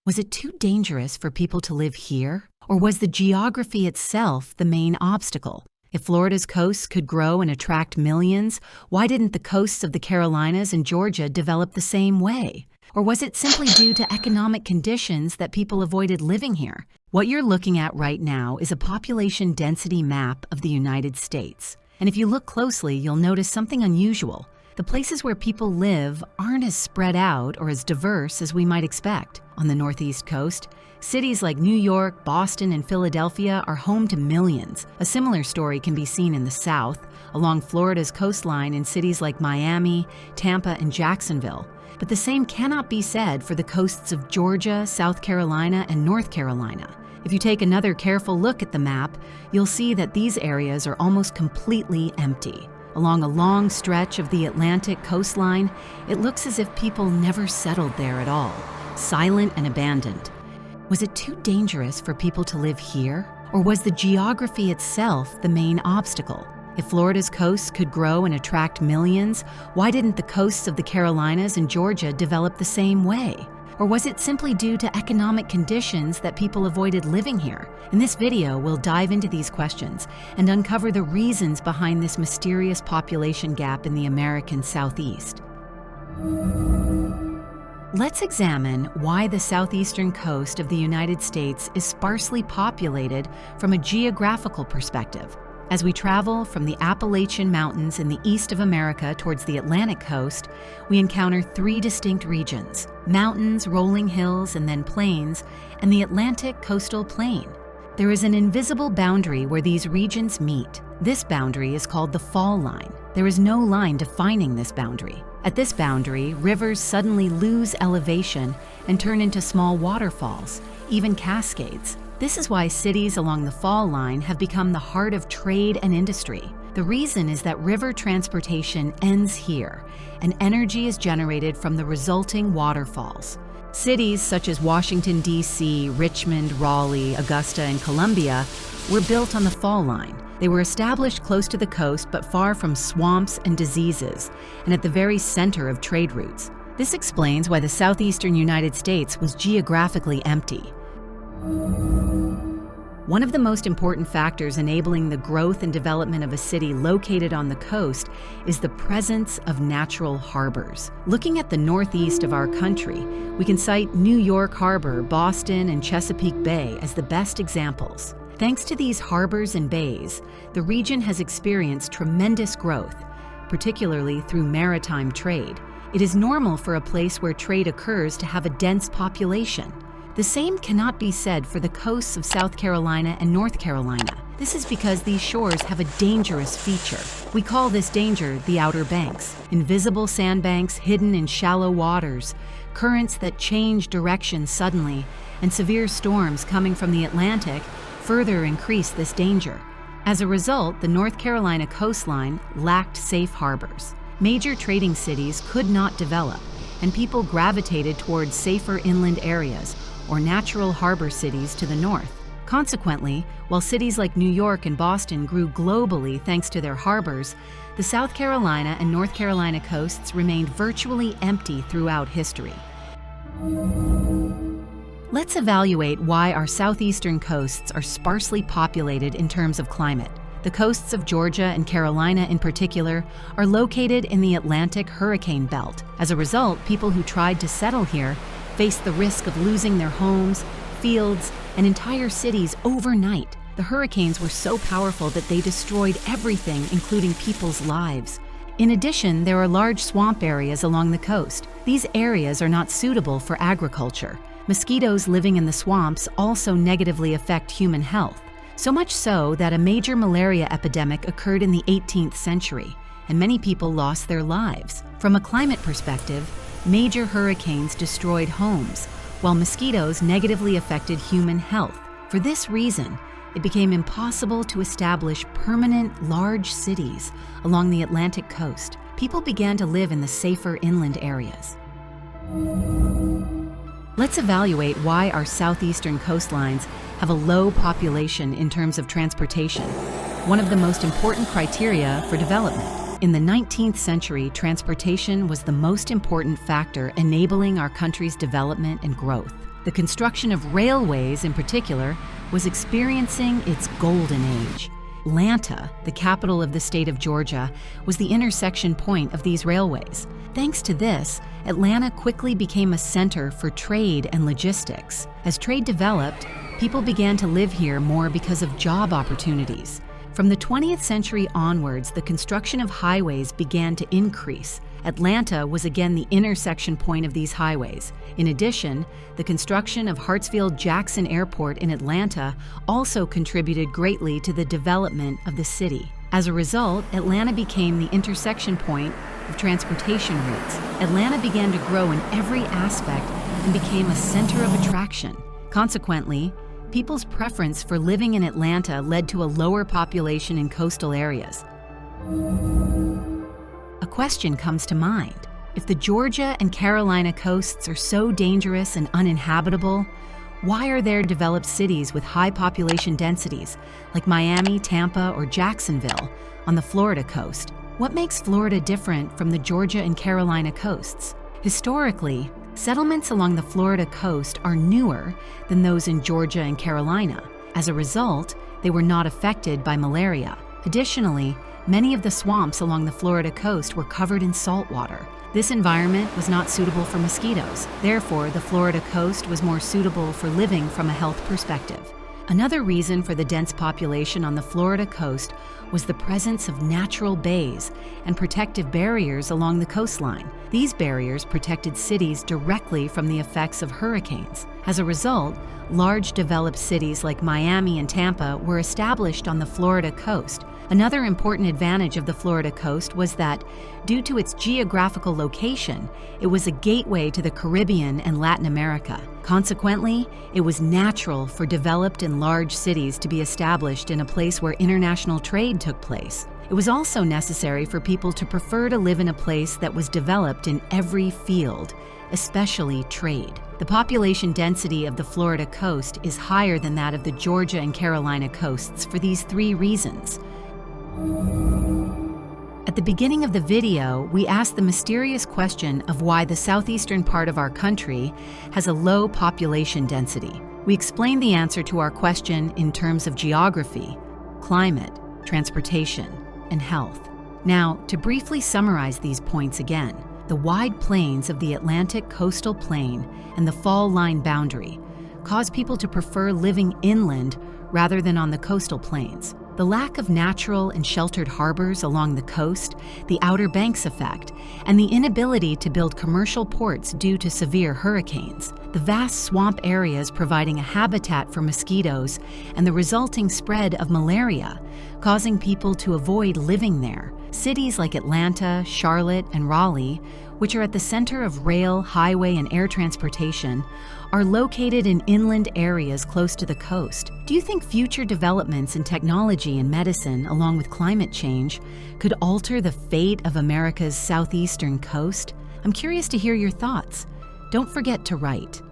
Was it too dangerous for people to live here? Or was the geography itself the main obstacle? If Florida's coasts could grow and attract millions, why didn't the coasts of the Carolinas and Georgia develop the same way? Or was it simply due to economic conditions that people avoided living here? What you're looking at right now is a population density map of the United States. And if you look closely, you'll notice something unusual. The places where people live aren't as spread out or as diverse as we might expect. On the Northeast coast, cities like New York, Boston, and Philadelphia are home to millions. A similar story can be seen in the South, along Florida's coastline in cities like Miami, Tampa, and Jacksonville. But the same cannot be said for the coasts of Georgia, South Carolina, and North Carolina. If you take another careful look at the map, you'll see that these areas are almost completely empty. Along a long stretch of the Atlantic coastline, it looks as if people never settled there at all, silent and abandoned. Was it too dangerous for people to live here? Or was the geography itself the main obstacle? If Florida's coasts could grow and attract millions, why didn't the coasts of the Carolinas and Georgia develop the same way? Or was it simply due to economic conditions that people avoided living here? In this video, we'll dive into these questions and uncover the reasons behind this mysterious population gap in the American Southeast. Let's examine why the southeastern coast of the United States is sparsely populated from a geographical perspective. As we travel from the Appalachian Mountains in the east of America towards the Atlantic coast, we encounter three distinct regions: mountains, rolling hills, and then plains, and the Atlantic coastal plain. There is an invisible boundary where these regions meet. This boundary is called the fall line. There is no line defining this boundary. At this boundary, rivers suddenly lose elevation and turn into small waterfalls, even cascades. This is why cities along the fall line have become the heart of trade and industry. The reason is that river transportation ends here, and energy is generated from the resulting waterfalls. Cities such as Washington, D.C., Richmond, Raleigh, Augusta, and Columbia were built on the fall line. They were established close to the coast but far from swamps and diseases, and at the very center of trade routes. This explains why the southeastern United States was geographically empty. One of the most important factors enabling the growth and development of a city located on the coast is the presence of natural harbors. Looking at the northeast of our country, we can cite New York Harbor, Boston, and Chesapeake Bay as the best examples. Thanks to these harbors and bays, the region has experienced tremendous growth, particularly through maritime trade. It is normal for a place where trade occurs to have a dense population. The same cannot be said for the coasts of South Carolina and North Carolina. This is because these shores have a dangerous feature. We call this danger the Outer Banks. Invisible sandbanks hidden in shallow waters, currents that change direction suddenly, and severe storms coming from the Atlantic further increase this danger. As a result, the North Carolina coastline lacked safe harbors. Major trading cities could not develop, and people gravitated towards safer inland areas or natural harbor cities to the north. Consequently, while cities like New York and Boston grew globally thanks to their harbors, the South Carolina and North Carolina coasts remained virtually empty throughout history. Let's evaluate why our southeastern coasts are sparsely populated in terms of climate. The coasts of Georgia and Carolina in particular are located in the Atlantic hurricane belt. As a result, people who tried to settle here faced the risk of losing their homes, fields, and entire cities overnight. The hurricanes were so powerful that they destroyed everything, including people's lives. In addition, there are large swamp areas along the coast. These areas are not suitable for agriculture. Mosquitoes living in the swamps also negatively affect human health. So much so that a major malaria epidemic occurred in the 18th century, and many people lost their lives. From a climate perspective, major hurricanes destroyed homes, while mosquitoes negatively affected human health. For this reason, it became impossible to establish permanent, large cities along the Atlantic coast. People began to live in the safer inland areas. Let's evaluate why our southeastern coastlines have a low population in terms of transportation, one of the most important criteria for development. In the 19th century, transportation was the most important factor enabling our country's development and growth. The construction of railways, in particular, was experiencing its golden age. Atlanta, the capital of the state of Georgia, was the intersection point of these railways. Thanks to this, Atlanta quickly became a center for trade and logistics. As trade developed, people began to live here more because of job opportunities. From the 20th century onwards, the construction of highways began to increase. Atlanta was again the intersection point of these highways. In addition, the construction of Hartsfield-Jackson Airport in Atlanta also contributed greatly to the development of the city. As a result, Atlanta became the intersection point of transportation routes. Atlanta began to grow in every aspect and became a center of attraction. Consequently, people's preference for living in Atlanta led to a lower population in coastal areas. A question comes to mind. If the Georgia and Carolina coasts are so dangerous and uninhabitable, why are there developed cities with high population densities like Miami, Tampa, or Jacksonville on the Florida coast? What makes Florida different from the Georgia and Carolina coasts? Historically, settlements along the Florida coast are newer than those in Georgia and Carolina. As a result, they were not affected by malaria. Additionally, many of the swamps along the Florida coast were covered in salt water. This environment was not suitable for mosquitoes. Therefore, the Florida coast was more suitable for living from a health perspective. Another reason for the dense population on the Florida coast was the presence of natural bays and protective barriers along the coastline. These barriers protected cities directly from the effects of hurricanes. As a result, large developed cities like Miami and Tampa were established on the Florida coast. Another important advantage of the Florida coast was that, due to its geographical location, it was a gateway to the Caribbean and Latin America. Consequently, it was natural for developed and large cities to be established in a place where international trade took place. It was also necessary for people to prefer to live in a place that was developed in every field, especially trade. The population density of the Florida coast is higher than that of the Georgia and Carolina coasts for these three reasons. At the beginning of the video, we asked the mysterious question of why the southeastern part of our country has a low population density. We explained the answer to our question in terms of geography, climate, transportation, and health. Now, to briefly summarize these points again, the wide plains of the Atlantic coastal plain and the fall line boundary cause people to prefer living inland rather than on the coastal plains. The lack of natural and sheltered harbors along the coast, the Outer Banks effect, and the inability to build commercial ports due to severe hurricanes, the vast swamp areas providing a habitat for mosquitoes, and the resulting spread of malaria, causing people to avoid living there. Cities like Atlanta, Charlotte, and Raleigh, which are at the center of rail, highway, and air transportation, are located in inland areas close to the coast. Do you think future developments in technology and medicine, along with climate change, could alter the fate of America's southeastern coast? I'm curious to hear your thoughts. Don't forget to write.